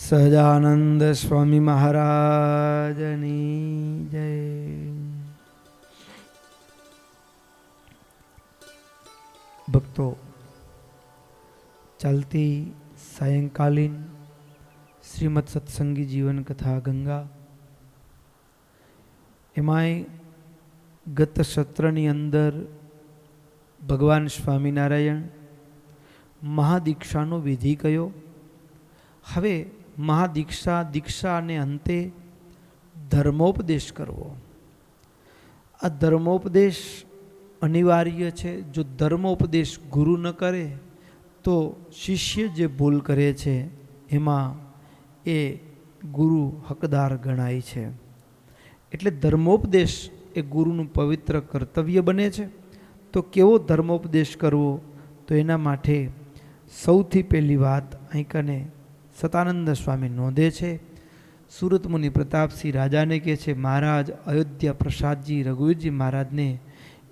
સહજાનંદ સ્વામી મહારાજની જય. ભક્તો, ચાલતી સાયંકાલીન શ્રીમદ સત્સંગી જીવન કથા ગંગા, એમાંય ગત સત્રની અંદર ભગવાન સ્વામિનારાયણ મહાદીક્ષાનો વિધિ કયો. હવે દીક્ષા અને અંતે ધર્મોપદેશ કરવો. આ ધર્મોપદેશ અનિવાર્ય છે. જો ધર્મોપદેશ ગુરુ ન કરે તો શિષ્ય જે ભૂલ કરે છે એમાં એ ગુરુ હકદાર ગણાય છે. એટલે ધર્મોપદેશ એ ગુરુનું પવિત્ર કર્તવ્ય બને છે. તો કેવો ધર્મોપદેશ કરવો? તો એના માટે સૌથી પહેલી વાત અહીં કને સતાનંદ સ્વામી નોંધે છે. સુરત મુનિ પ્રતાપસિંહ રાજાને કહે છે, મહારાજ અયોધ્યા પ્રસાદજી રઘુવીરજી મહારાજને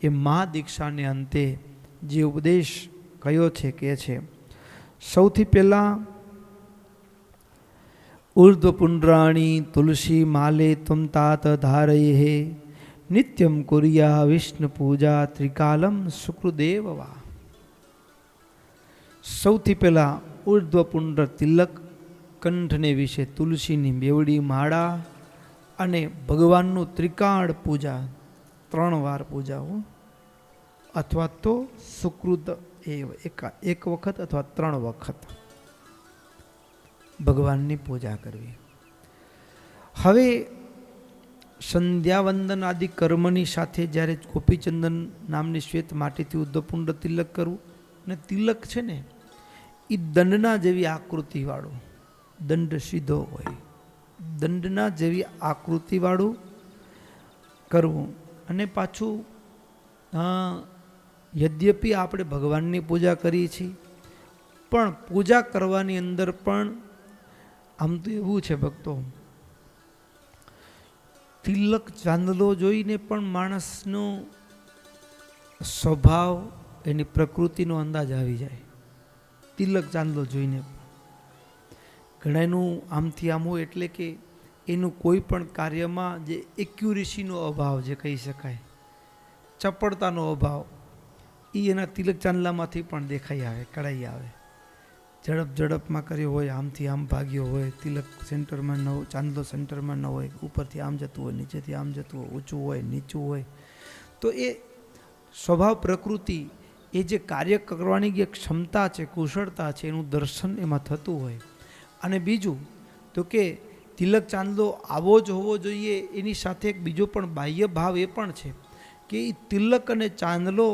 એ મહાદીક્ષાને અંતે જે ઉપદેશ કયો છે કહે છે, સૌથી પહેલાં ઉર્ધ્વ પુંડ્રાણી તુલસી માલે ત્વમ તાત ધારયે નિત્યમ કુર્યા વિષ્ણુ પૂજા ત્રિકાલમ શુક્રદેવ વા. સૌથી પહેલાં ઉર્ધ્વ પુંડ્ર તિલક, કંઠને વિશે તુલસીની બેવડી માળા અને ભગવાનનું ત્રિકાળ પૂજા 3 વાર પૂજા હો, અથવા તો સુકૃત એક વખત અથવા 3 વખત ભગવાનની પૂજા કરવી. હવે સંધ્યાવંદન આદિ કર્મની સાથે જ્યારે ગોપીચંદન નામની શ્વેત માટીથી ઉદ્ધપુંડ તિલક કરવું, અને તિલક છે ને એ દંડના જેવી આકૃતિવાળું, દંડ સીધો હોય, દંડના જેવી આકૃતિવાળું કરવું. અને પાછું યદ્યપિ આપણે ભગવાનની પૂજા કરીએ છીએ, પણ પૂજા કરવાની અંદર પણ આમ તો એવું છે ભક્તો, તિલક ચાંદલો જોઈને પણ માણસનો સ્વભાવ, એની પ્રકૃતિનો અંદાજ આવી જાય. તિલક ચાંદલો જોઈને ઘણાનું આમથી આમ હોય, એટલે કે એનું કોઈ પણ કાર્યમાં જે એક્યુરેસીનો અભાવ જે કહી શકાય, ચપળતાનો અભાવ, એ એના તિલક ચાંદલામાંથી પણ દેખાઈ આવે, કળાઈ આવે. ઝડપમાં કર્યો હોય, આમથી આમ ભાગ્યો હોય, તિલક સેન્ટરમાં ન હોય, ચાંદલો સેન્ટરમાં ન હોય, ઉપરથી આમ જતું હોય, નીચેથી આમ જતું હોય, ઊંચું હોય, નીચું હોય, તો એ સ્વભાવ પ્રકૃતિ, એ જે કાર્ય કરવાની જે ક્ષમતા છે, કુશળતા છે, એનું દર્શન એમાં થતું હોય. અને બીજું તો કે તિલક ચાંદલો આવો જ હોવો જોઈએ. એની સાથે એક બીજો પણ બાહ્ય ભાવ એ પણ છે કે એ તિલક અને ચાંદલો,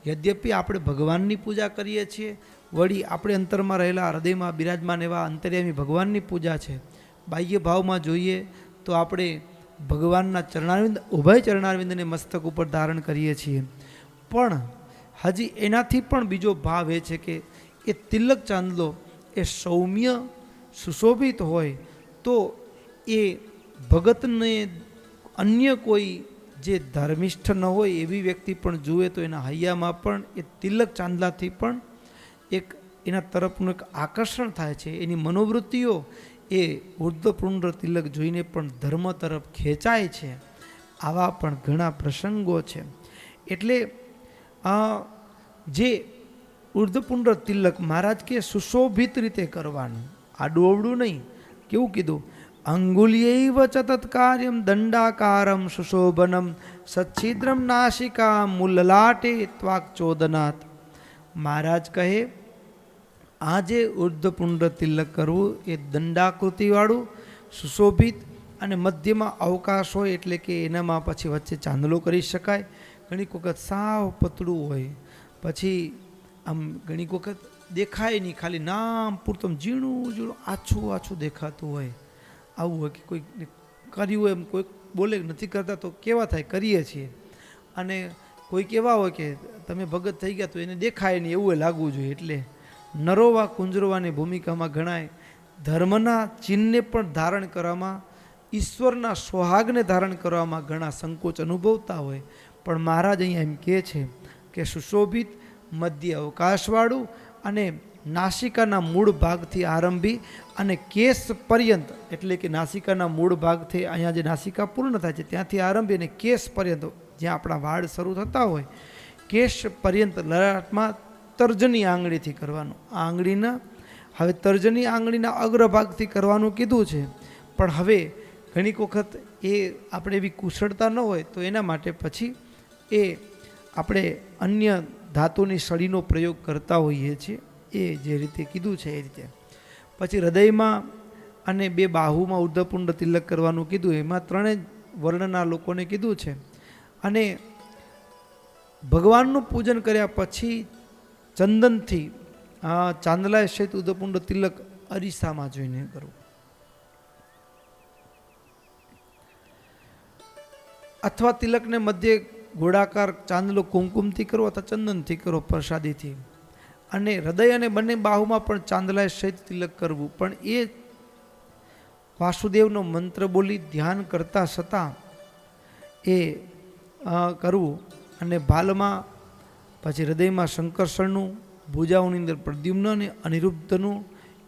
યદ્યપિ આપણે ભગવાનની પૂજા કરીએ છીએ, વળી આપણે અંતરમાં રહેલા હૃદયમાં બિરાજમાન એવા અંતર્યામી ભગવાનની પૂજા છે. બાહ્ય ભાવમાં જોઈએ તો આપણે ભગવાનના ચરણારવિંદ, ઉભય ચરણારવિંદને મસ્તક ઉપર ધારણ કરીએ છીએ. પણ હજી એનાથી પણ બીજો ભાવ એ છે કે એ તિલક ચાંદલો એ સૌમ્ય સુશોભિત હોય તો એ ભગતને અન્ય કોઈ જે ધર્મિષ્ઠ ન હોય એવી વ્યક્તિ પણ જુએ તો એના હૈયામાં પણ એ તિલક ચાંદલાથી પણ એક એના તરફનું એક આકર્ષણ થાય છે. એની મનોવૃત્તિઓ એ ઉર્ધ્વપુંડ્ર તિલક જોઈને પણ ધર્મ તરફ ખેંચાય છે. આવા પણ ઘણા પ્રસંગો છે. એટલે જે ઉર્ધ્વપુંડ્ર તિલક મહારાજ કે સુશોભિત રીતે કરવાનું, આડું અવડું નહીં. કેવું કીધું? અંગુલ્યૈવ ચ તત્કાર્યમ દંડાકારમ સુશોભનમ સચ્છિદ્રમ નાસિકા મુલ્લાટે ત્વાક્ચોદનાથ. મહારાજ કહે આ જે ઉર્ધ્વપુંડ્ર તિલક કરવું એ દંડાકૃતિવાળું સુશોભિત અને મધ્યમાં અવકાશ હોય, એટલે કે એનામાં પછી વચ્ચે ચાંદલો કરી શકાય. ઘણીક વખત સાવ પતળું હોય, પછી આમ ઘણીક વખત દેખાય નહીં, ખાલી નામ પૂરતું ઝીણું આછું દેખાતું હોય. આવું હોય કે કોઈ કર્યું એમ કોઈ બોલે નથી કરતા તો કેવા થાય, કરીએ છીએ. અને કોઈ કેવા હોય કે તમે ભગત થઈ ગયા તો એને દેખાય નહીં, એવું લાગવું જોઈએ. એટલે નરોવા કુંજરોવાની ભૂમિકામાં ગણાય. ધર્મના ચિહ્નને પણ ધારણ કરવામાં, ઈશ્વરના સોહાગને ધારણ કરવામાં ઘણા સંકોચ અનુભવતા હોય. પણ મહારાજ અહીંયા એમ કહે છે કે સુશોભિત, મધ્ય અવકાશવાળું અને નાસિકાના મૂળ ભાગથી આરંભી અને કેસ પર્યંત, એટલે કે નાસિકાના મૂળ ભાગથી અહીંયા જે નાસિકા પૂર્ણ થાય છે ત્યાંથી આરંભી અને કેસ પર્યંત, જ્યાં આપણા વાળ શરૂ થતા હોય કેસ પર્યંત લલાટમાં તર્જની આંગળીથી કરવાનું. આ આંગળીના હવે તર્જની આંગળીના અગ્રભાગથી કરવાનું કીધું છે, પણ હવે ઘણીક વખત એ આપણે એવી કુશળતા ન હોય તો એના માટે પછી એ આપણે અન્ય ધાતુની સળીનો પ્રયોગ કરતા હોઈએ છીએ, એ જે રીતે કીધું છે એ રીતે. પછી હૃદયમાં અને બે બાહુમાં ઉર્ધ્વપુંડ તિલક કરવાનું કીધું, એમાં ત્રણેય વર્ણના લોકોને કીધું છે. અને ભગવાનનું પૂજન કર્યા પછી ચંદનથી ચાંદલાય સહિત ઉર્ધ્વપુંડ તિલક અરીસામાં જોઈને કરવું, અથવા તિલકને મધ્ય ગોળાકાર ચાંદલો કુમકુમથી કરો અથવા ચંદનથી કરો પ્રસાદીથી. અને હૃદય અને બંને બાહુમાં પણ ચાંદલાય સહિત તિલક કરવું, પણ એ વાસુદેવનો મંત્ર બોલી ધ્યાન કરતા છતાં એ કરવું. અને ભાલમાં પછી હૃદયમાં શંકરસરનું, ભુજાઓની અંદર પ્રદ્યુમ્ન અને અનિરુદ્ધનું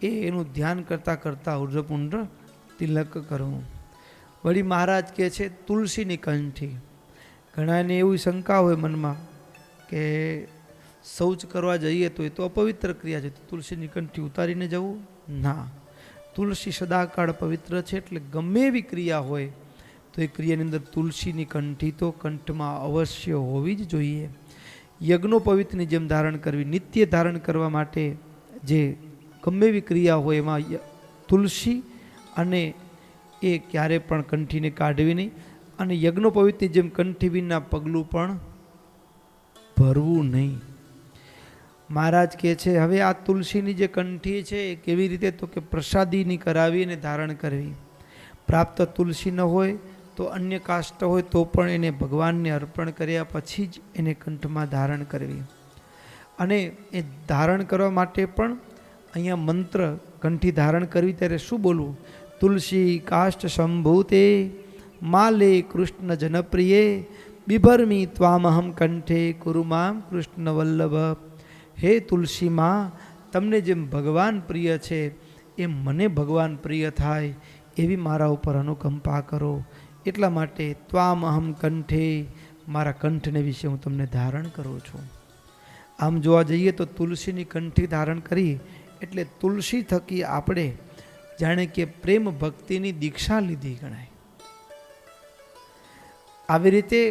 એનું ધ્યાન કરતાં કરતાં ઉર્ધ્વપુંડ તિલક કરવું. વળી મહારાજ કહે છે તુલસીની કંઠી. ઘણાને એવી શંકા હોય મનમાં કે શૌચ કરવા જઈએ તો એ તો અપવિત્ર ક્રિયા છે, તુલસીની કંઠી ઉતારીને જવું? ના, તુલસી સદાકાળ પવિત્ર છે, એટલે ગમે એવી ક્રિયા હોય તો એ ક્રિયાની અંદર તુલસીની કંઠી તો કંઠમાં અવશ્ય હોવી જ જોઈએ. યજ્ઞોપવિતની જેમ ધારણ કરવી, નિત્ય ધારણ કરવા માટે જે ગમે એવી ક્રિયા હોય એમાં તુલસી, અને એ ક્યારે પણ કંઠીને કાઢવી નહીં. અને યજ્ઞોપવિતની જેમ કંઠી વિના પગલું પણ ભરવું નહીં. મહારાજ કહે છે હવે આ તુલસીની જે કંઠી છે એ કેવી રીતે, તો કે પ્રસાદીની કરાવી અને ધારણ કરવી. પ્રાપ્ત તુલસી ન હોય તો અન્ય કાષ્ટ હોય તો પણ એને ભગવાનને અર્પણ કર્યા પછી જ એને કંઠમાં ધારણ કરવી. અને એ ધારણ કરવા માટે પણ અહીંયા મંત્ર, કંઠી ધારણ કરવી ત્યારે શું બોલવું? તુલસી કાષ્ટ સંભૂતે માલે કૃષ્ણ જનપ્રિયે બિભર્મી ત્વામહમ કંઠે કુરુમામ કૃષ્ણ વલ્લભ. હે તુલસી માં, તમને જેમ ભગવાન પ્રિય છે એમ મને ભગવાન પ્રિય થાય એવી મારા ઉપર અનુકંપા કરો. એટલા માટે ત્વામહમ કંઠે, મારા કંઠને વિશે હું તમને ધારણ કરું છું. આમ જોવા જઈએ તો તુલસીની કંઠી ધારણ કરી એટલે તુલસી થકી આપણે જાણે કે પ્રેમ ભક્તિની દીક્ષા લીધી ગણાય. આવી રીતે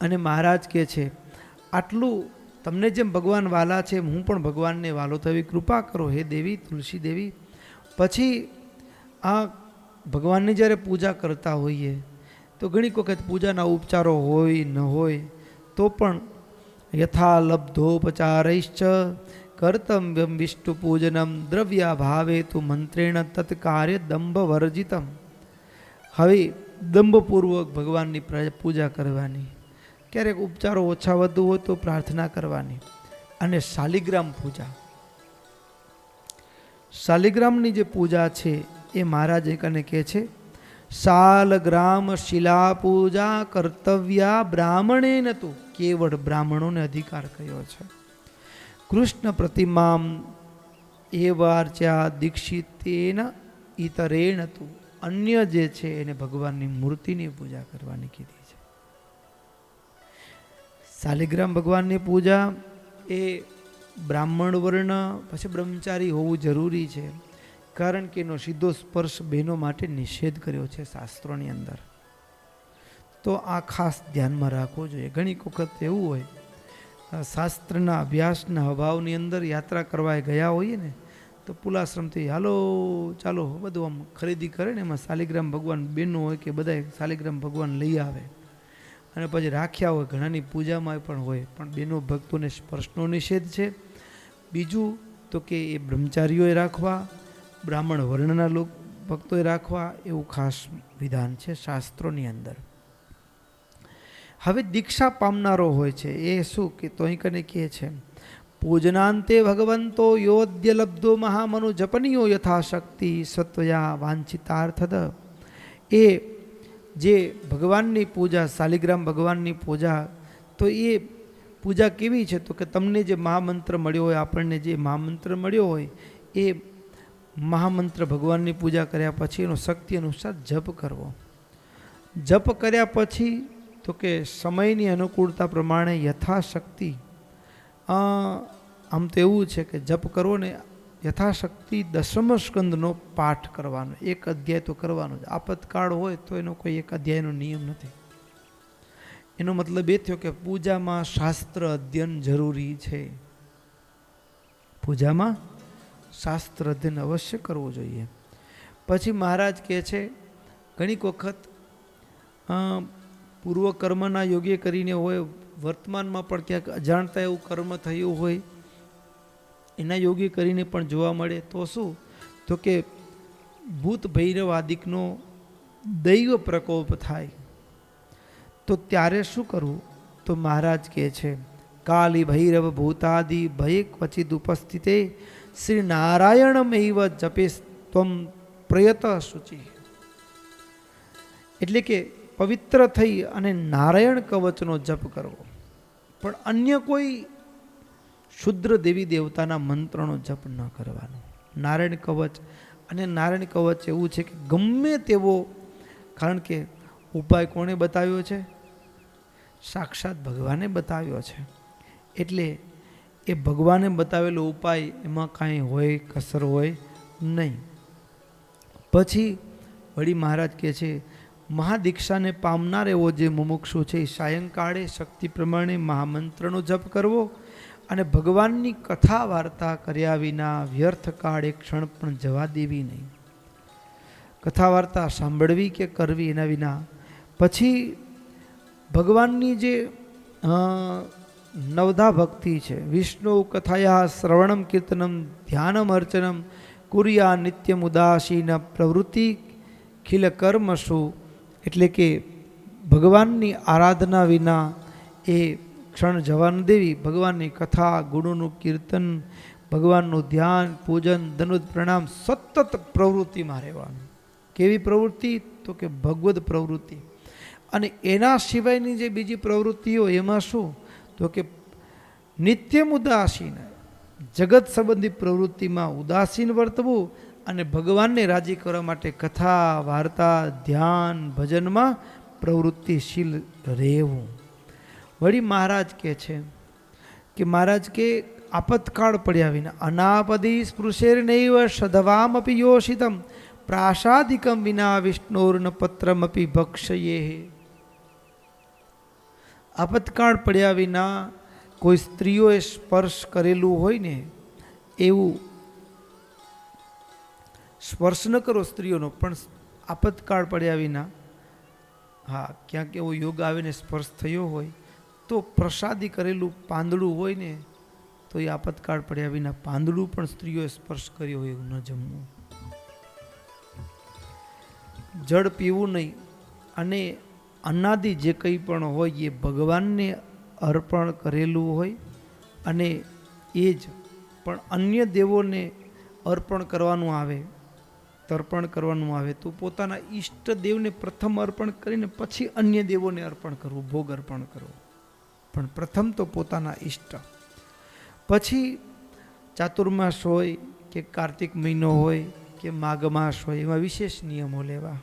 અને મહારાજ કહે છે આટલું તમને જેમ ભગવાન વાલા છે હું પણ ભગવાનને વાલો થવી કૃપા કરો હે દેવી તુલસી દેવી. પછી આ ભગવાનની જ્યારે પૂજા કરતા હોઈએ તો ઘણી વખત પૂજાના ઉપચારો હોય ન હોય તો પણ યથા લબ્ધોપચારૈશ્ચ કર્તવ્યમ વિષ્ણુ પૂજનમ દ્રવ્યાભાવે તુ મંત્રેણ તત્કાર્ય દંભ વર્જિતમ. હવે દંભપૂર્વક ભગવાનની પૂજા કરવાની, ક્યારેક ઉપચારો ઓછા વધુ હોય તો પ્રાર્થના કરવાની. અને શાલિગ્રામ પૂજા, શાલિગ્રામની જે પૂજા છે એ મહારાજ કને કહે છે શાલગ્રામ શિલા પૂજા કર્તવ્યા બ્રાહ્મણે નતું, કેવળ બ્રાહ્મણોને અધિકાર કયો છે. કૃષ્ણ પ્રતિમામ એવાર્ચા દીક્ષિતેન ઇતરેણ તું, અન્ય જે છે એને ભગવાનની મૂર્તિની પૂજા કરવાની કીધી છે. શાલિગ્રામ ભગવાનની પૂજા એ બ્રાહ્મણ વર્ણ પછી બ્રહ્મચારી હોવું જરૂરી છે, કારણ કે એનો સીધો સ્પર્શ બહેનો માટે નિષેધ કર્યો છે શાસ્ત્રોની અંદર. તો આ ખાસ ધ્યાનમાં રાખવું જોઈએ. ઘણી વખત એવું હોય શાસ્ત્રના અભ્યાસના અભાવની અંદર યાત્રા કરવા ગયા હોઈએ ને તો પુલાશ્રમથી હાલો ચાલો બધું આમ ખરીદી કરે ને, એમાં શાલિગ્રામ ભગવાન બહેનો હોય કે બધા શાલિગ્રામ ભગવાન લઈ આવે અને પછી રાખ્યા હોય, ઘણાની પૂજામાં પણ હોય, પણ બહેનો ભક્તોને સ્પર્શનો નિષેધ છે. બીજું તો કે એ બ્રહ્મચારીઓએ રાખવા, બ્રાહ્મણ વર્ણના લોકો ભક્તોએ રાખવા, એવું ખાસ વિધાન છે શાસ્ત્રોની અંદર. હવે દીક્ષા પામનારો હોય છે એ શું કે તો અહીં કને કહે છે પૂજનાંતે ભગવંતો યોદ્ય લબ્ધો મહામનુ જપનીયો યથાશક્તિ સત્વયા વાંછિતાર્થદ. એ જે ભગવાનની પૂજા શાલિગ્રામ ભગવાનની પૂજા તો એ પૂજા કેવી છે તો કે તમને જે મહામંત્ર મળ્યો હોય, આપણને જે મહામંત્ર મળ્યો હોય એ મહામંત્ર ભગવાનની પૂજા કર્યા પછી એનો શક્તિ અનુસાર જપ કરવો. જપ કર્યા પછી તો કે સમયની અનુકૂળતા પ્રમાણે યથાશક્તિ, આમ તો એવું છે કે જપ કરવો ને યથાશક્તિ દશમ સ્કંદનો પાઠ કરવાનો, એક અધ્યાય તો કરવાનો જ. આપતકાળ હોય તો એનો કોઈ એક અધ્યાયનો નિયમ નથી. એનો મતલબ એ થયો કે પૂજામાં શાસ્ત્ર અધ્યયન જરૂરી છે. પૂજામાં શાસ્ત્ર અધ્યયન અવશ્ય કરવું જોઈએ. પછી મહારાજ કહે છે ઘણીક વખત પૂર્વકર્મના યોગ્ય કરીને હોય, વર્તમાનમાં પણ ક્યાંક અજાણતા એવું કર્મ થયું હોય એના યોગ્ય કરીને પણ જોવા મળે તો શું તો કે ભૂત ભૈરવ આદિકનો દૈવ પ્રકોપ થાય તો ત્યારે શું કરવું તો મહારાજ કહે છે કાલી ભૈરવ ભૂતાદિ ભય ક્વચિદ ઉપસ્થિતે શ્રી નારાયણમેવ જપે ત્વમ પ્રયત શુચિ. એટલે કે પવિત્ર થઈ અને નારાયણ કવચનો જપ કરવો, પણ અન્ય કોઈ શુદ્ર દેવી દેવતાના મંત્રનો જપ ન કરવાનો. નારાયણ કવચ, અને નારાયણ કવચ એવું છે કે ગમે તેવો, કારણ કે ઉપાય કોણે બતાવ્યો છે? સાક્ષાત ભગવાને બતાવ્યો છે. એટલે એ ભગવાને બતાવેલો ઉપાય એમાં કાંઈ હોય કસર હોય નહીં. પછી વળી મહારાજ કહે છે મહાદીક્ષાને પામનાર એવો જે મુમુક્ષુ છે એ સાયંકાળે શક્તિ પ્રમાણે મહામંત્રનો જપ કરવો અને ભગવાનની કથા વાર્તા કર્યા વિના વ્યર્થ કાળ એક ક્ષણ પણ જવા દેવી નહીં. કથા વાર્તા સાંભળવી કે કરવી એના વિના. પછી ભગવાનની જે નવધા ભક્તિ છે, વિષ્ણુ કથાયા શ્રવણમ કીર્તનમ ધ્યાનમ અર્ચનમ કુર્યા નિત્યમ ઉદાસીન પ્રવૃત્તિ ખિલ કર્મસુ. એટલે કે ભગવાનની આરાધના વિના એ ક્ષણ જવા ન દેવી. ભગવાનની કથા, ગુણોનું કીર્તન, ભગવાનનું ધ્યાન, પૂજન, દંડવત પ્રણામ સતત પ્રવૃત્તિમાં રહેવાનું. કેવી પ્રવૃત્તિ તો કે ભગવદ પ્રવૃત્તિ. અને એના સિવાયની જે બીજી પ્રવૃત્તિઓ એમાં શું તો કે નિત્યમ ઉદાસીન, જગત સંબંધી પ્રવૃત્તિમાં ઉદાસીન વર્તવું અને ભગવાનને રાજી કરવા માટે કથા, વાર્તા, ધ્યાન, ભજનમાં પ્રવૃત્તિશીલ રહેવું. વળી મહારાજ કહે છે કે મહારાજ કે આપતકાળ પડ્યા વિના અનાપદી સ્પૃશેર નૈવ સદવામપી યોષિતમ પ્રાસાદિકમ વિના વિષ્ણુર્ન પત્રમપી ભક્ષયે. આપતકાળ પડ્યા વિના કોઈ સ્ત્રીઓએ સ્પર્શ કરેલું હોય ને એવું સ્પર્શ ન કરો સ્ત્રીઓનો, પણ આપતકાળ પડ્યા વિના, હા ક્યાંક એવો યોગ આવીને સ્પર્શ થયો હોય તો પ્રસાદી કરેલું પાંદડું હોય ને તો એ આપતકાળ પડ્યા વિના પાંદડું પણ સ્ત્રીઓએ સ્પર્શ કર્યો હોય એવું ન જમવું. જળ પીવું નહીં. અને અનાદિ જે કંઈ પણ હોય એ ભગવાનને અર્પણ કરેલું હોય અને એ જ પણ અન્ય દેવોને અર્પણ કરવાનું આવે, તર્પણ કરવાનું આવે તો પોતાના ઈષ્ટ દેવને પ્રથમ અર્પણ કરીને પછી અન્ય દેવોને અર્પણ કરવું, ભોગ અર્પણ કરવો. પણ પ્રથમ તો પોતાના ઈષ્ટ. પછી ચાતુર્માસ હોય કે કાર્તિક મહિનો હોય કે માઘ માસ હોય એમાં વિશેષ નિયમો લેવા.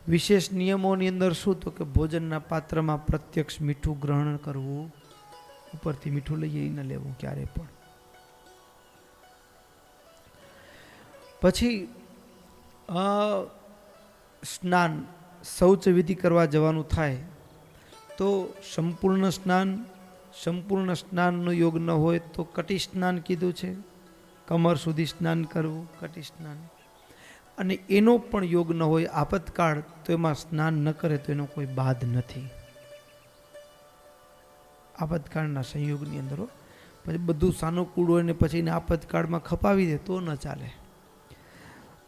વિશેષ નિયમોની અંદર શું તો કે ભોજનના પાત્રમાં પ્રત્યક્ષ મીઠું ગ્રહણ કરવું, ઉપરથી મીઠું લઈએ ન લેવું ક્યારે પણ. પછી સ્નાન, શૌચ વિધિ કરવા જવાનું થાય તો સંપૂર્ણ સ્નાનનો યોગ ન હોય તો કટી સ્નાન કીધું છે. કમર સુધી સ્નાન કરવું, કટી સ્નાન. અને એનો પણ યોગ ન હોય આપતકાળ તો એમાં સ્નાન ન કરે તો એનો કોઈ બાદ નથી આપતકાળના સંયોગની અંદર. પછી બધું સાનુકૂળ હોય ને પછી એને આપતકાળમાં ખપાવી દે તો ન ચાલે.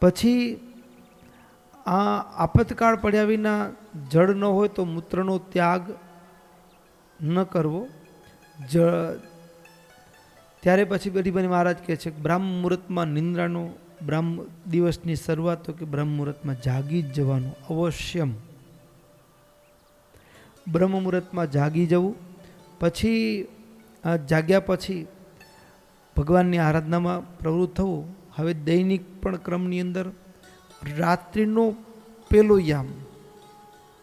પછી આ આપતકાળ પડ્યા વિના જળ ન હોય તો મૂત્રનો ત્યાગ ન કરવો. ત્યારે પછી બધી મહારાજ કહે છે બ્રાહ્મ મુહૂર્તમાં નિંદ્રાનો, બ્રાહ્મ દિવસની શરૂઆત તો કે બ્રહ્મ મુહૂર્તમાં જાગી જ જવાનું અવશ્યમ. બ્રહ્મ મુહૂર્તમાં જાગી જવું. પછી જાગ્યા પછી ભગવાનની આરાધનામાં પ્રવૃત્ત થવું. હવે દૈનિક પણ ક્રમની અંદર રાત્રિનો પેલો યામ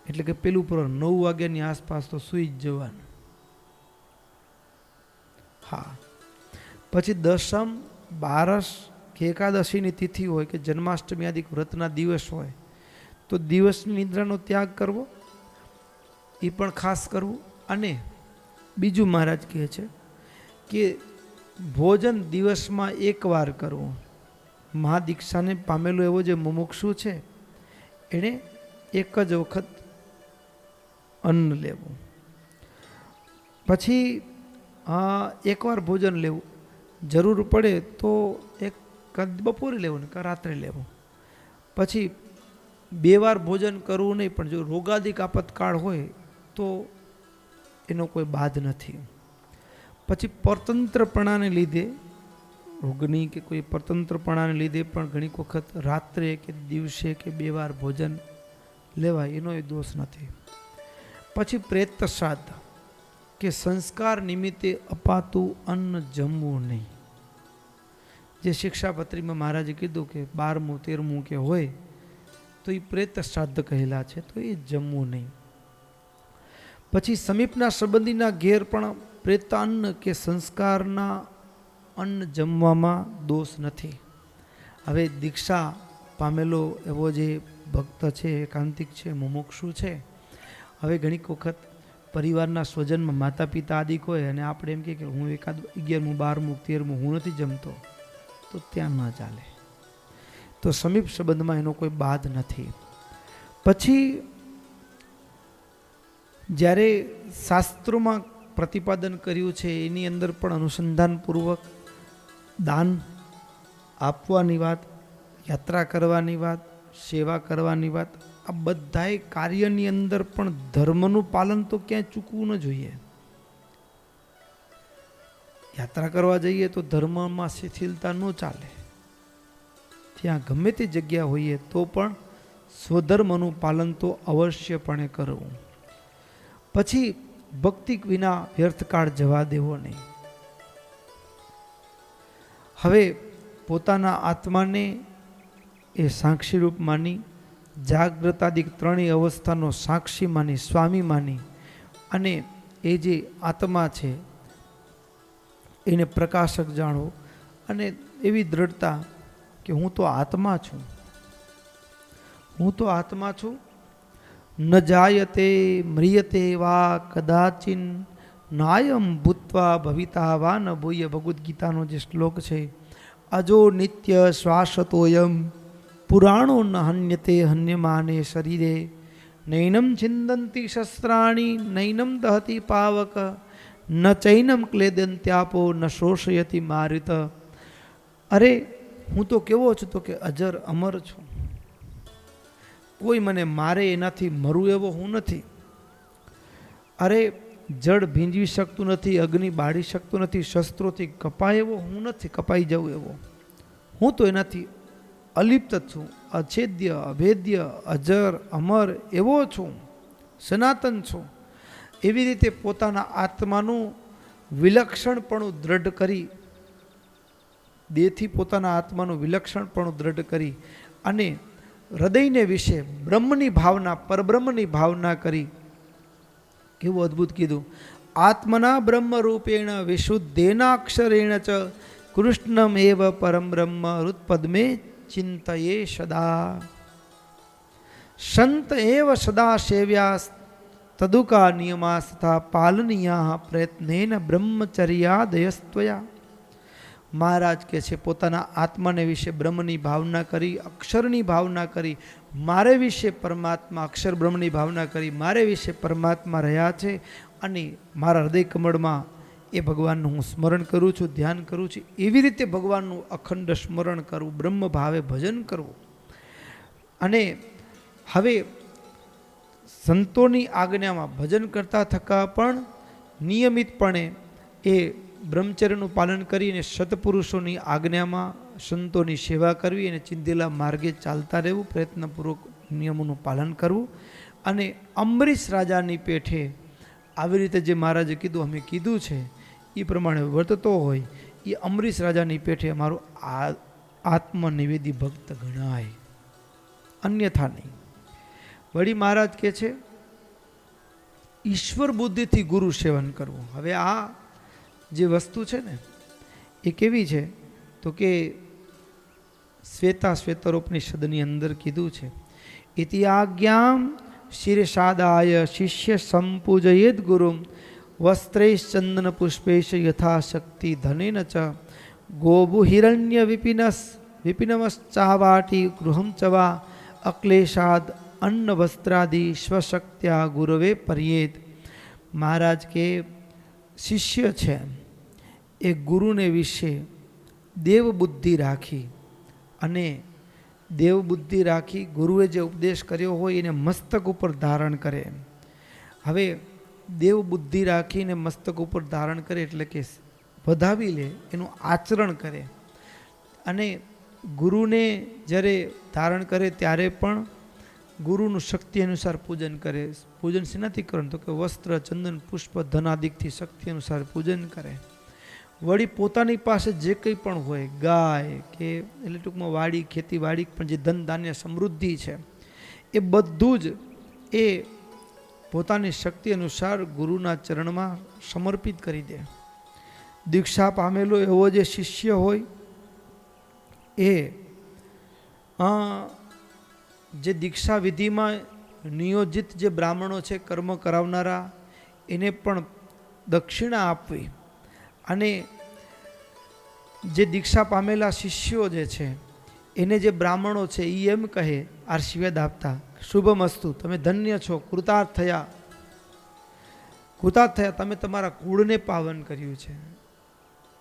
એટલે કે પેલું પ્રહર 9 વાગ્યાની આસપાસ તો સૂઈ જ જવાનું. હા, પછી દશમ, બારસ કે એકાદશીની તિથિ હોય કે જન્માષ્ટમી આદિ વ્રતના દિવસ હોય તો દિવસની નિદ્રાનો ત્યાગ કરવો, એ પણ ખાસ કરવું. અને બીજું મહારાજ કહે છે કે ભોજન દિવસમાં એકવાર કરવું. મહાદીક્ષાને પામેલો એવો જે મુમુક્ષુ છે એણે એક જ વખત અન્ન લેવું, પછી એકવાર ભોજન લેવું, જરૂર પડે તો એક બપોરે લેવું ને રાત્રે લેવું. પછી 2 વાર ભોજન કરવું નહીં, પણ જો રોગાદિક આપતકાળ હોય તો એનો કોઈ બાદ નથી. પછી પરતંત્રપણાને લીધે, રોગની કે કોઈ પરતંત્રપણાને લીધે પણ ઘણી વખત રાત્રે કે દિવસે કે 2 વાર ભોજન લેવાય, એનો એ દોષ નથી. પછી પ્રેત શ્રાદ્ધ કે સંસ્કાર નિમિત્તે અપાતું અન્ન જમવું નહીં. જે શિક્ષાપત્રીમાં મહારાજે કીધું કે 12મું 13મું કે હોય તો એ પ્રેત શ્રાદ્ધ કહેલા છે, તો એ જમવું નહીં. પછી સમીપના સંબંધીના ઘેર પણ પ્રેતાન્ન કે સંસ્કારના અન્ન જમવામાં દોષ નથી. હવે દીક્ષા પામેલો એવો જે ભક્ત છે, એકાંતિક છે, મુમુક્ષુ છે, હવે ઘણીક વખત પરિવારના સ્વજનમાં માતા પિતા આદિક હોય અને આપણે એમ કે હું એકાદ 11મું 12મું 13મું હું નથી જમતો, તો ત્યાં ન ચાલે. તો સમીપ સંબંધમાં એનો કોઈ બાદ નથી. પછી જ્યારે શાસ્ત્રોમાં પ્રતિપાદન કર્યું છે એની અંદર પણ અનુસંધાનપૂર્વક દાન આપવાની વાત, યાત્રા કરવાની વાત, સેવા કરવાની વાત, આ બધાય કાર્યની અંદર પણ ધર્મનું પાલન તો ક્યાંય ચૂકવું ન જોઈએ. યાત્રા કરવા જઈએ તો ધર્મમાં શિથિલતા ન ચાલે. ત્યાં ગમે તે જગ્યા હોઈએ તો પણ સ્વધર્મનું પાલન તો અવશ્યપણે કરવું. પછી ભક્તિ વિના વ્યર્થકાળ જવા દેવો નહીં. હવે પોતાના આત્માને એ સાક્ષી રૂપ માની, જાગ્રતાદિક 3 અવસ્થાનો સાક્ષી માની, સ્વામી માની, અને એ જે આત્મા છે એને પ્રકાશક જાણવો, અને એવી દ્રઢતા કે હું તો આત્મા છું, હું તો આત્મા છું. ન જાયતે મ્રિયતે વા કદાચિન નાયમ ભૂત્વા ભવિતા વા ન ભૂય. ભગવદ્ ગીતાનો જે શ્લોક છે, અજો નિત્ય શ્વાસતોયમ પુરાણો ન હન્યતે હન્યમાને શરીરે નૈનમ છિંદંતી શસ્ત્રાણી નૈનમ દહતી પાવક ન ચૈનમ ક્લેદંત્યાપો ન શોષયતી મારિત. અરે હું તો કેવો છું, તો કે અજર અમર છું, કોઈ મને મારે એનાથી મરું એવો હું નથી. અરે જળ ભીંજવી શકતું નથી, અગ્નિ બાળી શકતું નથી, શસ્ત્રોથી કપાય એવો હું નથી, કપાઈ જવું એવો. હું તો એનાથી અલિપ્ત છું, અછેદ્ય અભેદ્ય અજર અમર એવો છું, સનાતન છું. એવી રીતે પોતાના આત્માનું વિલક્ષણપણું દ્રઢ કરી, દેહથી પોતાના આત્માનું વિલક્ષણપણું દ્રઢ કરી અને હૃદયને વિશે બ્રહ્મની ભાવના, પરબ્રહ્મની ભાવના કરી. કેવું અદ્ભુત કીધું, આત્મના બ્રહ્મ રૂપેણ વિશુદ્ધેનાક્ષરેણ ચ કૃષ્ણમ એવ પરમ બ્રહ્મ હૃત્પદ્મે ચિંતયે સદા. સંત એવ સદા સેવ્યા તદુકા નિયમા તથા પાલનીયા પ્રયત્નેન બ્રહ્મચર્યાદયસ્ત્વયા. મહારાજ કહે છે પોતાના આત્માને વિશે બ્રહ્મની ભાવના કરી, અક્ષરની ભાવના કરી, મારે વિશે પરમાત્મા અક્ષર બ્રહ્મની ભાવના કરી, મારે વિશે પરમાત્મા રહ્યા છે, અને મારા હૃદય કમળમાં એ ભગવાનનું હું સ્મરણ કરું છું, ધ્યાન કરું છું. એવી રીતે ભગવાનનું અખંડ સ્મરણ કરવું, બ્રહ્મ ભાવે ભજન કરવું. અને હવે સંતોની આજ્ઞામાં ભજન કરતા થકા પણ નિયમિતપણે એ બ્રહ્મચર્યનું પાલન કરીને સત્પુરુષોની આજ્ઞામાં સંતોની સેવા કરવી અને ચિંધેલા માર્ગે ચાલતા રહેવું, પ્રયત્નપૂર્વક નિયમોનું પાલન કરવું. અને અંબરીશ રાજાની પેઠે આવી રીતે જે મહારાજે કીધું, અમે કીધું છે એ પ્રમાણે વર્તતો હોય એ અમરીશ રાજાની પેઠે અમારો આત્મનિવેદી ભક્ત ગણાય, અન્યથા નહીં. વળી મહારાજ કહે છે ઈશ્વર બુદ્ધિથી ગુરુ સેવન કરવું. હવે આ જે વસ્તુ છે ને એ કેવી છે તો કે શ્વેતરોપનિષદની અંદર કીધું છે, ઇતિ આજ્ઞામ શિરસાદાય શિષ્ય સંપૂજયેદ ગુરુમ વસ્ત્રૈશ ચંદન પુષ્પેશ યથાશક્તિ ધનેન ચ ગોભુ હિરણ્ય વિપિનમશ્ચાવાટી ગૃહમ ચવા અક્લેશાદ અન્ન વસ્ત્રાદિ સ્વશક્ત્યા ગુરવે પર્યેત. મહારાજ કે શિષ્ય છે એ ગુરુને વિશે દેવ બુદ્ધિ રાખી અને દેવ બુદ્ધિ રાખી ગુરુએ જે ઉપદેશ કર્યો હોય એને મસ્તક ઉપર ધારણ કરે. હવે દેવ બુદ્ધિ રાખીને મસ્તક ઉપર ધારણ કરે એટલે કે વધાવી લે, એનું આચરણ કરે. અને ગુરુને જ્યારે ધારણ કરે ત્યારે પણ ગુરુનું શક્તિ અનુસાર પૂજન કરે. પૂજન શેનાથી કરવાનું તો કે વસ્ત્ર ચંદન પુષ્પ ધનાદિકથી શક્તિ અનુસાર પૂજન કરે. વળી પોતાની પાસે જે કંઈ પણ હોય, ગાય કે એટલે ટૂંકમાં વાડી ખેતીવાડી પણ જે ધન ધાન્ય સમૃદ્ધિ છે એ બધું જ એ પોતાની શક્તિ અનુસાર ગુરુના ચરણમાં સમર્પિત કરી દે. દીક્ષા પામેલો એવો જે શિષ્ય હોય એ જે દીક્ષા વિધિમાં નિયોજિત જે બ્રાહ્મણો છે કર્મ કરાવનારા એને પણ દક્ષિણા આપવી અને જે દીક્ષા પામેલા શિષ્યો જે છે એને જે બ્રાહ્મણો છે એ એમ કહે આશીર્વાદ આપતા, શુભમસ્તુ, તમે ધન્ય છો, કૃતાર્થ થયા, તમે તમારા કુળને પાવન કર્યું છે,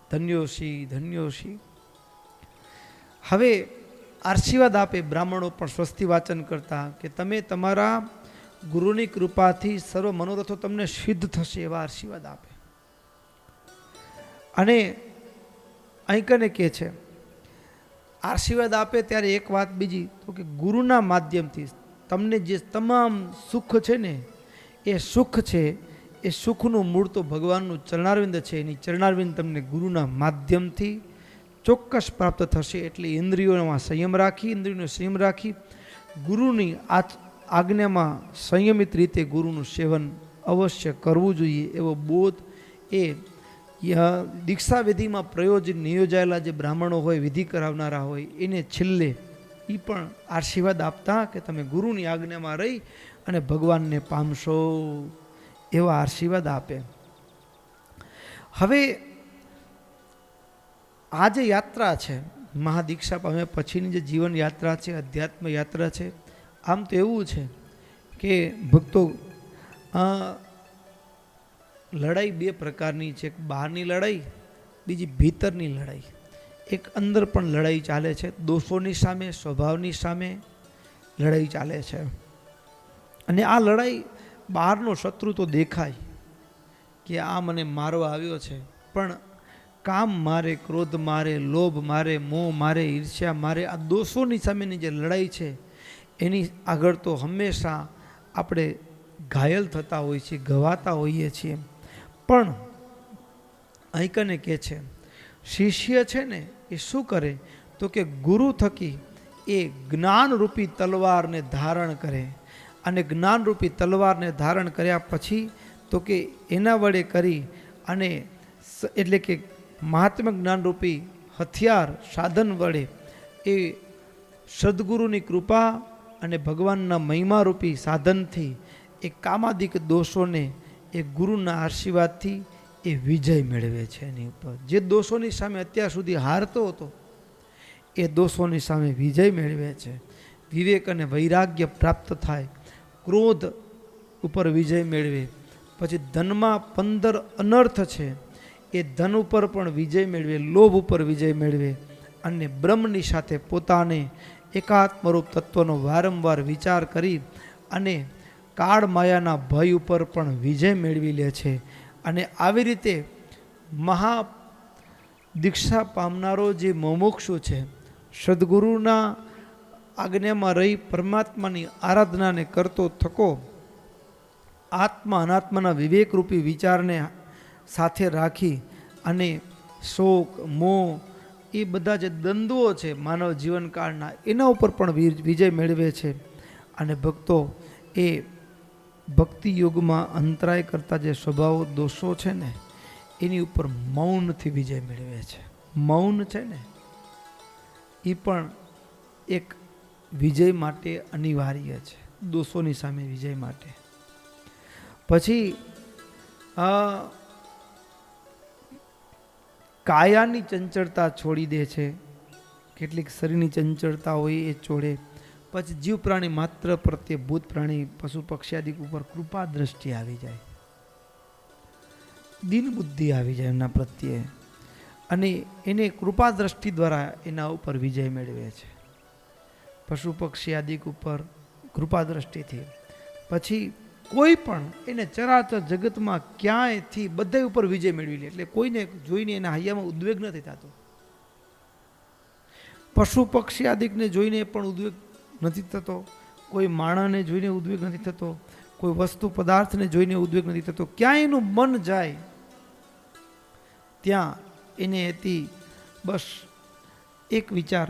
ધન્યોશી ધન્યોશી. હવે આશીર્વાદ આપે બ્રાહ્મણો પણ સ્વસ્તિ વાચન કરતા કે તમે તમારા ગુરુની કૃપાથી સર્વ મનોરથો તમને સિદ્ધ થશે એવા આશીર્વાદ આપે. અને અહીં કને કહે છે આશીર્વાદ આપે ત્યારે એક વાત બીજી તો કે ગુરુના માધ્યમથી તમને જે તમામ સુખ છે ને એ સુખ છે, એ સુખનું મૂળ તો ભગવાનનું ચરણારવિંદ છે. એની ચરણારવિંદ તમને ગુરુના માધ્યમથી ચોક્કસ પ્રાપ્ત થશે. એટલે ઇન્દ્રિયોમાં સંયમ રાખી ગુરુની આજ્ઞામાં સંયમિત રીતે ગુરુનું સેવન અવશ્ય કરવું જોઈએ એવો બોધ એ દીક્ષા વિધિમાં નિયોજાયેલા જે બ્રાહ્મણો હોય, વિધિ કરાવનારા હોય એને છેલ્લે એ પણ આશીર્વાદ આપતા કે તમે ગુરુની આજ્ઞામાં રહી અને ભગવાનને પામશો એવા આશીર્વાદ આપે. હવે આ જે યાત્રા છે મહાદીક્ષા પામ્યા પછીની જે જીવન યાત્રા છે, અધ્યાત્મ યાત્રા છે, આમ તો એવું છે કે ભક્તો લડાઈ બે પ્રકારની છે, એક બહારની લડાઈ, બીજી ભીતરની લડાઈ. એક અંદર પણ લડાઈ ચાલે છે, દોષોની સામે, સ્વભાવની સામે લડાઈ ચાલે છે. અને આ લડાઈ બહારનો શત્રુ તો દેખાય કે આ મને મારવા આવ્યો છે, પણ કામ મારે, ક્રોધ મારે, લોભ મારે, મોહ મારે, ઈર્ષ્યા મારે, આ દોષોની સામેની જે લડાઈ છે એની આગળ તો હંમેશા આપણે ઘાયલ થતા હોઈએ છીએ, ગવાતા હોઈએ છીએ. પણ અહીં કને કહે છે શિષ્ય છે ને એ શું કરે તો કે ગુરુ થકી એ જ્ઞાનરૂપી તલવારને ધારણ કરે. અને જ્ઞાનરૂપી તલવારને ધારણ કર્યા પછી તો કે એના વડે કરી અને એટલે કે મહાત્મ્ય જ્ઞાનરૂપી હથિયાર સાધન વડે એ સદગુરુની કૃપા અને ભગવાનના મહિમારૂપી સાધનથી એ કામાદિક દોષોને એ ગુરુના આશીર્વાદથી એ વિજય મેળવે છે. એની ઉપર જે દોષોની સામે અત્યાર સુધી હારતો હતો એ દોષોની સામે વિજય મેળવે છે. વિવેક અને વૈરાગ્ય પ્રાપ્ત થાય, ક્રોધ ઉપર વિજય મેળવે. પછી ધનમાં 15 અનર્થ છે એ ધન ઉપર પણ વિજય મેળવે, લોભ ઉપર વિજય મેળવે અને બ્રહ્મની સાથે પોતાને એકાત્મરૂપ તત્વનો વારંવાર વિચાર કરી અને કાળ માયાના ભય ઉપર પણ વિજય મેળવી લે છે. અને આવી રીતે મહા દીક્ષા પામનારો જે મુમુક્ષુ છે, સદગુરુના આજ્ઞામાં રહી પરમાત્માની આરાધનાને કરતો થકો આત્મા અનાત્માના વિવેકરૂપી વિચારને સાથે રાખી અને શોક મોહ એ બધા જે દ્વંદ્વો છે માનવ જીવનકાળના એના ઉપર પણ વિજય મેળવે છે. અને ભક્તો એ ભક્તિ યોગમાં અંતરાય કરતા જે સ્વભાવ દોષો છે ને એની ઉપર મૌનથી વિજય મેળવે છે. મૌન છે ને એ પણ એક વિજય માટે અનિવાર્ય છે, દોષોની સામે વિજય માટે. પછી કાયાની ચંચળતા છોડી દે છે, કેટલીક શરીરની ચંચળતા હોય એ છોડે. પછી જીવ પ્રાણી માત્ર પ્રત્યે ભૂત પ્રાણી પશુ પક્ષી આદિ ઉપર કૃપા દ્રષ્ટિ આવી જાય, દિન બુદ્ધિ આવી જાય એમના પ્રત્યે, અને એને કૃપા દ્રષ્ટિ દ્વારા એના ઉપર વિજય મેળવે છે, પશુ પક્ષી આદિ ઉપર કૃપા દ્રષ્ટિથી. પછી કોઈ પણ એને ચરાચર જગતમાં ક્યાંયથી બધા ઉપર વિજય મેળવી લે, એટલે કોઈને જોઈને એના હૈયામાં ઉદ્વેગ નથી થતો. પશુ પક્ષી આદિકને જોઈને પણ ઉદ્વેગ નથી થતો, કોઈ માણસને જોઈને ઉદ્વેગ નથી થતો, કોઈ વસ્તુ પદાર્થને જોઈને ઉદ્વેગ નથી થતો. ક્યાંય એનું મન જાય ત્યાં એને એથી બસ એક વિચાર,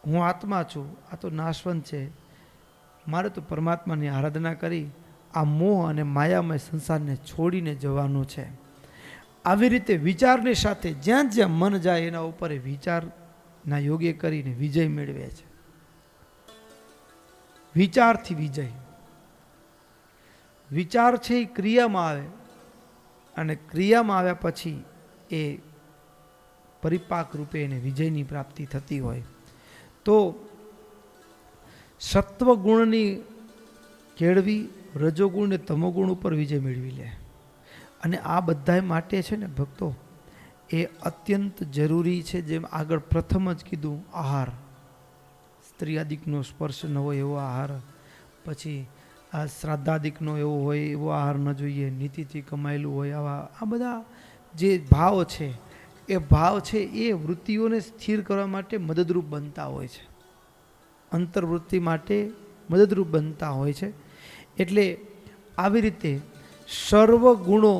હું આત્મા છું, આ તો નાશવંત છે, મારે તો પરમાત્માની આરાધના કરી આ મોહ અને માયામય સંસારને છોડીને જવાનું છે. આવી રીતે વિચારની સાથે જ્યાં જ્યાં મન જાય એના ઉપર વિચારના યોગ્ય કરીને વિજય મેળવે છે. વિચારથી વિજય. વિચાર છે એ ક્રિયામાં આવે, અને ક્રિયામાં આવ્યા પછી એ પરિપાક રૂપે એને વિજયની પ્રાપ્તિ થતી હોય. તો સત્વગુણની કેળવી રજોગુણ ને તમોગુણ ઉપર વિજય મેળવી લે. અને આ બધા માટે છે ને ભક્તો એ અત્યંત જરૂરી છે. જેમ આગળ પ્રથમ જ કીધું, આહાર, સ્ત્રીયાદિકનો સ્પર્શ ન હોય એવો આહાર, પછી આ શ્રાદ્ધાદિકનો એવો હોય એવો આહાર ન જોઈએ, નીતિથી કમાયેલું હોય આવા આ બધા જે ભાવ છે એ ભાવ છે એ વૃત્તિઓને સ્થિર કરવા માટે મદદરૂપ બનતા હોય છે, અંતર્વૃત્તિ માટે મદદરૂપ બનતા હોય છે. એટલે આવી રીતે સર્વ ગુણો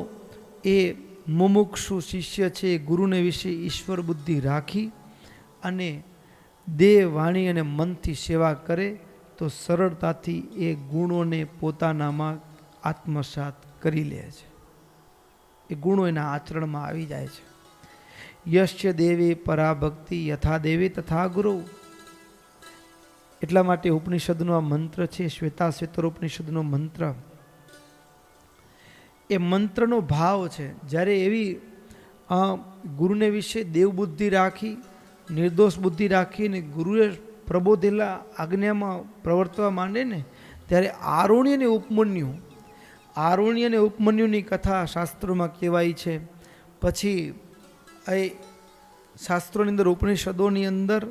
એ મુમુક્ષુ શિષ્ય છે ગુરુને વિશે ઈશ્વર બુદ્ધિ રાખી અને દેહ વાણી અને મનથી સેવા કરે તો સરળતાથી એ ગુણોને પોતાનામાં આત્મસાત કરી લે છે. એ ગુણો એના આચરણમાં આવી જાય છે. યશ્ય દેવે પરાભક્તિ યથા દેવે તથા ગુરુ. એટલા માટે ઉપનિષદનો આ મંત્ર છે, શ્વેતાશ્વેતરોપનિષદનો મંત્ર. એ મંત્રનો ભાવ છે, જ્યારે એવી ગુરુને વિશે દેવબુદ્ધિ રાખી, નિર્દોષ બુદ્ધિ રાખીને ગુરુએ પ્રબોધેલા આજ્ઞામાં પ્રવર્તવા માંડે ને, ત્યારે આરોણ્ય અને ઉપમન્યુની કથા શાસ્ત્રોમાં કહેવાય છે. પછી એ શાસ્ત્રોની અંદર ઉપનિષદોની અંદર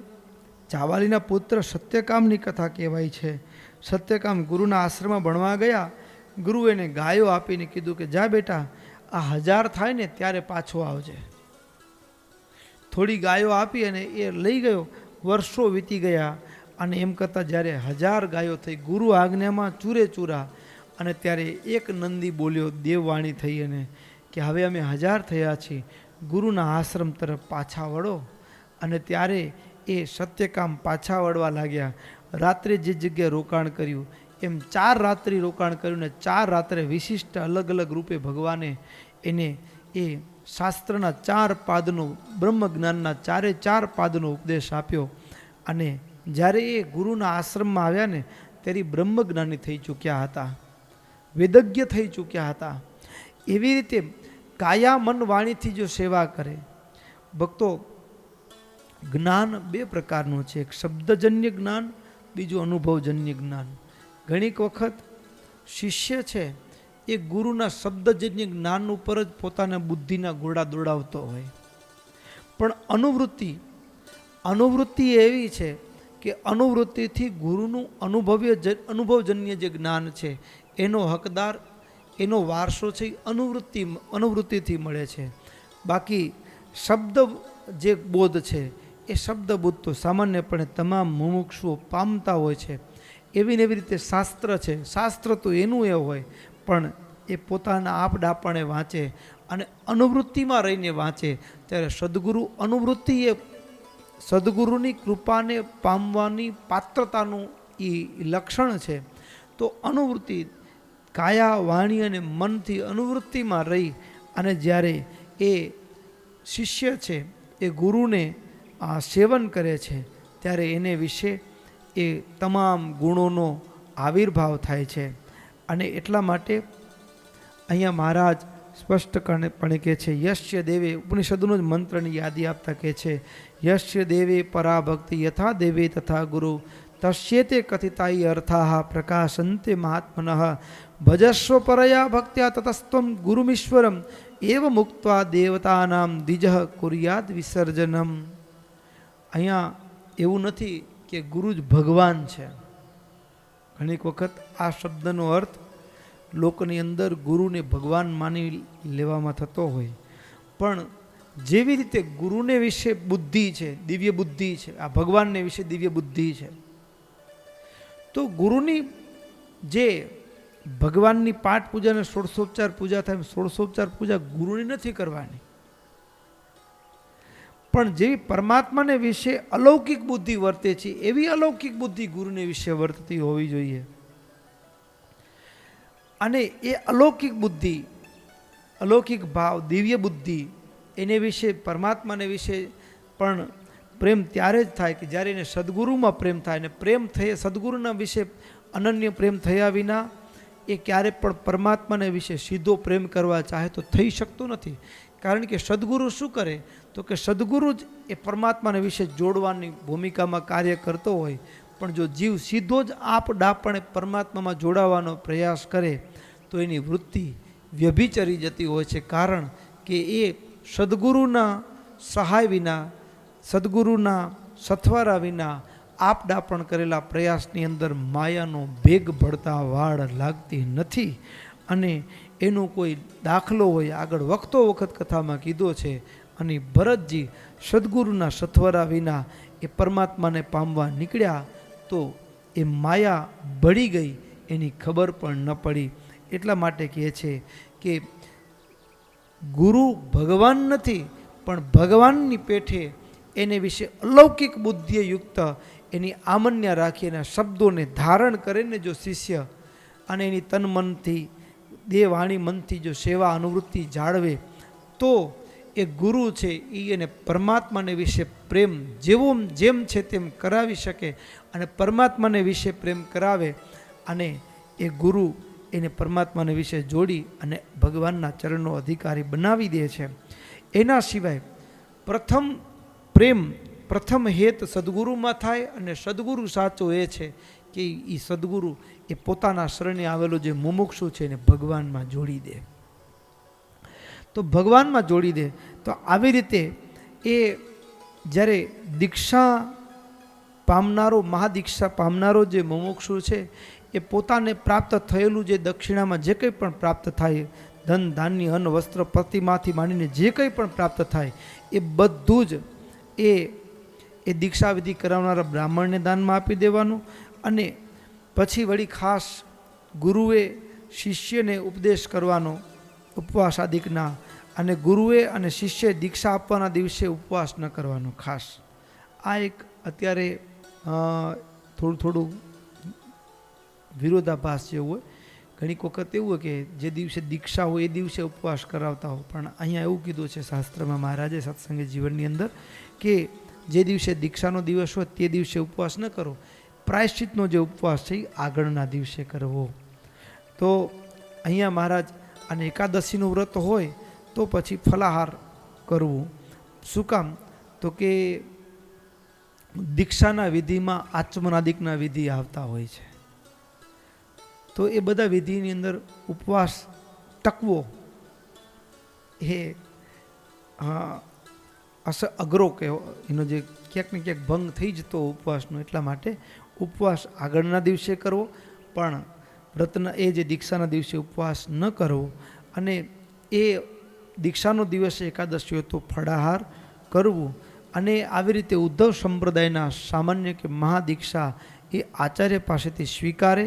જાવાલીના પુત્ર સત્યકામની કથા કહેવાય છે. સત્યકામ ગુરુના આશ્રમમાં ભણવા ગયા, ગુરુ એને ગાયો આપીને કીધું કે જા બેટા, આ 1000 થાય ને ત્યારે પાછો આવજે. થોડી ગાયો આપી અને એ લઈ ગયો. વર્ષો વીતી ગયા અને એમ કરતાં જ્યારે 1000 ગાયો થઈ, ગુરુ આજ્ઞામાં ચૂરે ચૂરા, અને ત્યારે એક નંદી બોલ્યો, દેવવાણી થઈ એને કે હવે અમે 1000 થયા છીએ, ગુરુના આશ્રમ તરફ પાછા વળો. અને ત્યારે એ સત્યકામ પાછા વળવા લાગ્યા. રાત્રે જે જગ્યાએ રોકાણ કર્યું એમ 4 રાત્રિ રોકાણ કર્યું, ને 4 રાત્રે વિશિષ્ટ અલગ અલગ રૂપે ભગવાને એને એ શાસ્ત્રના 4 પાદનો, બ્રહ્મ જ્ઞાનના 4 પાદનો ઉપદેશ આપ્યો. અને જ્યારે એ ગુરુના આશ્રમમાં આવ્યા ને ત્યારે બ્રહ્મ જ્ઞાની થઈ ચૂક્યા હતા, વેદજ્ઞ થઈ ચૂક્યા હતા. એવી રીતે કાયા મન વાણીથી જો સેવા કરે ભક્તો, જ્ઞાન 2 પ્રકારનું છે, એક શબ્દજન્ય જ્ઞાન, બીજું અનુભવજન્ય જ્ઞાન. ઘણીક વખત શિષ્ય છે એ ગુરુના શબ્દજન્ય જ્ઞાન ઉપર જ પોતાના બુદ્ધિના ઘોડા દોડાવતો હોય, પણ અનુવૃત્તિ એવી છે કે અનુવૃત્તિથી ગુરુનું અનુભવજન્ય જે જ્ઞાન છે એનો હકદાર, એનો વારસો છે અનુવૃત્તિથી મળે છે. બાકી શબ્દ જે બોધ છે એ શબ્દ બોધ તો સામાન્યપણે તમામ મુમુક્ષુઓ પામતા હોય છે. એવી ને એવી રીતે શાસ્ત્ર છે, શાસ્ત્ર તો એનું એ હોય, પણ એ પોતાના આપ ડાપણે વાંચે અને અનુવૃત્તિમાં રહીને વાંચે ત્યારે સદગુરુ અનુવૃત્તિ એ સદગુરુની કૃપાને પામવાની પાત્રતાનું એ લક્ષણ છે. તો અનુવૃત્તિ કાયા વાણી અને મનથી અનુવૃત્તિમાં રહી અને જ્યારે એ શિષ્ય છે એ ગુરુને સેવન કરે છે ત્યારે એને વિશે એ તમામ ગુણોનો આવિર્ભાવ થાય છે. અને એટલા માટે અહીંયા મહારાજ સ્પષ્ટપણે કહે છે યશ્ય દેવે, ઉપનિષદોનો જ મંત્રની યાદી આપતા કહે છે યશ્ય દેવે પરાભક્તિ યથા દેવે તથા ગુરુ તસ્યેતે કથિતાઈ અર્થાઃ પ્રકાશન્તે મહાત્મનઃ ભજસ્વ પરયા ભક્ત્યા તતસ્ત્વમ ગુરુમીશ્વરમ એવ મુક્ત્વા દેવતાનામ દ્વિજઃ કુર્યાદ વિસર્જનમ. અહીંયા એવું નથી કે ગુરુ જ ભગવાન છે. ઘણીક વખત આ શબ્દનો અર્થ લોકોની અંદર ગુરુને ભગવાન માની લેવામાં થતો હોય, પણ જેવી રીતે ગુરુને વિશે બુદ્ધિ છે, દિવ્ય બુદ્ધિ છે, આ ભગવાનને વિશે દિવ્ય બુદ્ધિ છે, તો ગુરુની જે ભગવાનની પાઠ પૂજા અને ષોડશોપચાર પૂજા થાય, ષોડશોપચાર પૂજા ગુરુની નથી કરવાની, પણ જેવી પરમાત્માને વિશે અલૌકિક બુદ્ધિ વર્તે છે એવી અલૌકિક બુદ્ધિ ગુરુને વિશે વર્તતી હોવી જોઈએ. અને એ અલૌકિક બુદ્ધિ, અલૌકિક ભાવ, દિવ્ય બુદ્ધિ એને વિશે, પરમાત્માને વિશે પણ પ્રેમ ત્યારે જ થાય કે જ્યારે એને સદગુરુમાં પ્રેમ થાય. અને પ્રેમ થઈ સદગુરુના વિશે અનન્ય પ્રેમ થયા વિના એ ક્યારે પણ પરમાત્માને વિશે સીધો પ્રેમ કરવા ચાહે તો થઈ શકતું નથી. કારણ કે સદગુરુ શું કરે તો કે સદગુરુ જ એ પરમાત્માને વિશે જોડવાની ભૂમિકામાં કાર્ય કરતો હોય, પણ જો જીવ સીધો જ આપ ડાપણે પરમાત્મામાં જોડાવાનો પ્રયાસ કરે તો એની વૃત્તિ વ્યભિચરી જતી હોય છે. કારણ કે એ સદગુરુના સહાય વિના, સદગુરુના સથવારા વિના આપ ડાપણ કરેલા પ્રયાસની અંદર માયાનો ભેગ ભળતા વાળ લાગતી નથી. અને એનો કોઈ દાખલો હોય આગળ વખતો વખત કથામાં કીધો છે. અને ભરતજી સદગુરુના સથવારા વિના એ પરમાત્માને પામવા નીકળ્યા તો એ માયા બળી ગઈ, એની ખબર પણ ન પડી. એટલા માટે કહે છે કે ગુરુ ભગવાન નથી, પણ ભગવાનની પેઠે એને વિશે અલૌકિક બુદ્ધિએ યુક્ત એની આમન્ય રાખી એના શબ્દોને ધારણ કરીને જો શિષ્ય અને એની તન મનથી, દેહ વાણી મનથી જો સેવા અનુવૃત્તિ જાળવે તો એ ગુરુ છે એ એને પરમાત્માને વિશે પ્રેમ જેવો જેમ છે તેમ કરાવી શકે. અને પરમાત્માને વિશે પ્રેમ કરાવે અને એ ગુરુ એને પરમાત્માને વિશે જોડી અને ભગવાનના ચરણનો અધિકારી બનાવી દે છે. એના સિવાય પ્રથમ પ્રેમ, પ્રથમ હેત સદગુરુમાં થાય. અને સદગુરુ સાચો એ છે કે એ સદગુરુ એ પોતાના શરણે આવેલો જે મુમુક્ષુ છે એને ભગવાનમાં જોડી દે. તો ભગવાનમાં જોડી દે. તો આવી રીતે એ જ્યારે દીક્ષા પામનારો, મહાદીક્ષા પામનારો જે મુમુક્ષુ છે એ પોતાને પ્રાપ્ત થયેલું જે દક્ષિણામાં જે કંઈ પણ પ્રાપ્ત થાય, ધન ધાન્ય અન્ન વસ્ત્ર પ્રતિમાથી માંડીને જે કંઈ પણ પ્રાપ્ત થાય એ બધું જ એ દીક્ષાવિધિ કરાવનારા બ્રાહ્મણને દાનમાં આપી દેવાનું. અને પછી વળી ખાસ ગુરુએ શિષ્યને ઉપદેશ કરવાનો ઉપવાસ આદિકના, અને ગુરુએ અને શિષ્ય દીક્ષા આપવાના દિવસે ઉપવાસ ન કરવાનો ખાસ. આ એક અત્યારે થોડું વિરોધાભાસ જેવું હોય. ઘણીક વખત એવું હોય કે જે દિવસે દીક્ષા હોય એ દિવસે ઉપવાસ કરાવતા હોય, પણ અહીંયા એવું કીધું છે શાસ્ત્રમાં, મહારાજે સત્સંગી જીવનની અંદર, કે જે દિવસે દીક્ષાનો દિવસ હોય તે દિવસે ઉપવાસ ન કરો, પ્રાયશ્ચિતનો જે ઉપવાસ છે એ આગળના દિવસે કરવો. તો અહીંયા મહારાજ, અને એકાદશીનું વ્રત હોય તો પછી ફલાહાર કરવું. શું કામ તો કે દીક્ષાના વિધિમાં આચમનાદિકના વિધિ આવતા હોય છે, તો એ બધા વિધિની અંદર ઉપવાસ ટકવો એ અઘરો કે એનો જે ક્યાંક ને ક્યાંક ભંગ થઈ જતો ઉપવાસનો. એટલા માટે ઉપવાસ આગળના દિવસે કરવો, પણ વ્રતના એ જે દીક્ષાના દિવસે ઉપવાસ ન કરવો. અને એ દીક્ષાનો દિવસ એકાદશી હોય તો ફળાહાર કરવું. અને આવી રીતે ઉદ્ધવ સંપ્રદાયના સામાન્ય કે મહાદીક્ષા એ આચાર્ય પાસેથી સ્વીકારે